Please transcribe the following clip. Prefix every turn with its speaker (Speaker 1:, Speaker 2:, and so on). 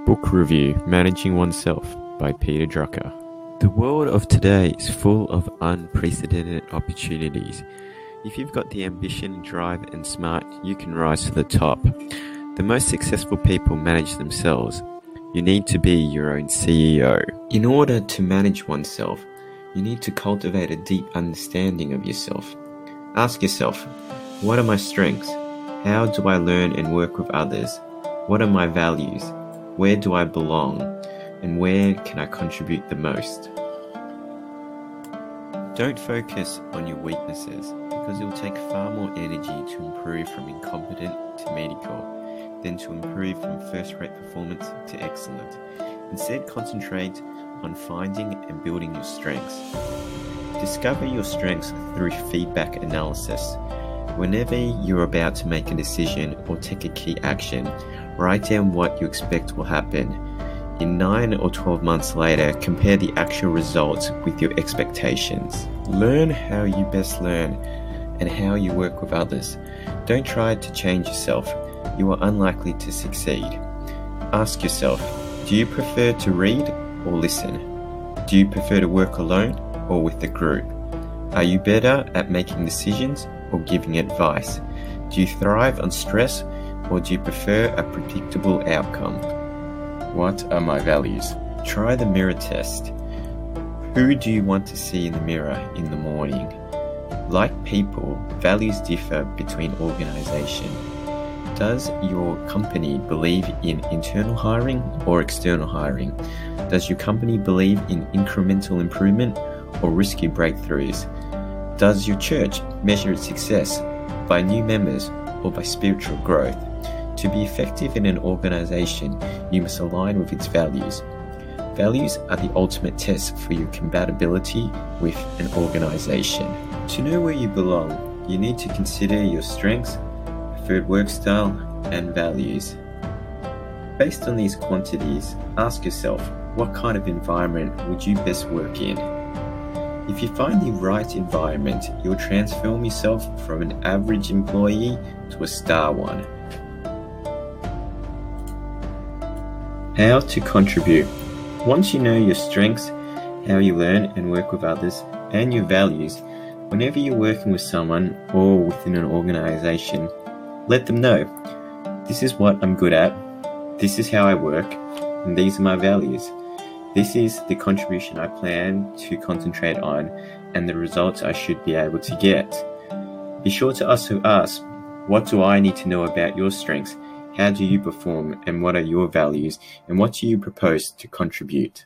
Speaker 1: Book Review: Managing Oneself by Peter Drucker. The world of today is full of unprecedented opportunities. If you've got the ambition, drive, and smart, you can rise to the top. The most successful people manage themselves. You need to be your own CEO. In order to manage oneself, you need to cultivate a deep understanding of yourself. Ask yourself, what are my strengths? How do I learn and work with others? What are my values? Where do I belong? And where can I contribute the most? Don't focus on your weaknesses, because it will take far more energy to improve from incompetent to mediocre than to improve from first-rate performance to excellent. Instead, concentrate on finding and building your strengths. Discover your strengths through feedback analysis. Whenever you're about to make a decision or take a key action, write down what you expect will happen. In 9 or 12 months later, compare the actual results with your expectations. Learn how you best learn and how you work with others. Don't try to change yourself. You are unlikely to succeed. Ask yourself, do you prefer to read or listen? Do you prefer to work alone or with a group? Are you better at making decisions or giving advice? Do you thrive on stress, or do you prefer a predictable outcome? What are my values? Try the mirror test. Who do you want to see in the mirror in the morning? Like people, values differ between organizations. Does your company believe in internal hiring or external hiring? Does your company believe in incremental improvement or risky breakthroughs? Does your church measure its success by new members or by spiritual growth? To be effective in an organization, you must align with its values. Values are the ultimate test for your compatibility with an organization. To know where you belong, you need to consider your strengths, preferred work style, and values. Based on these quantities, ask yourself, what kind of environment would you best work in? If you find the right environment, you'll transform yourself from an average employee to a star one. How to contribute. Once you know your strengths, how you learn and work with others, and your values, whenever you're working with someone or within an organization, let them know, this is what I'm good at, this is how I work, and these are my values. This is the contribution I plan to concentrate on and the results I should be able to get. Be sure to also ask, what do I need to know about your strengths? How do you perform, and what are your values, and what do you propose to contribute?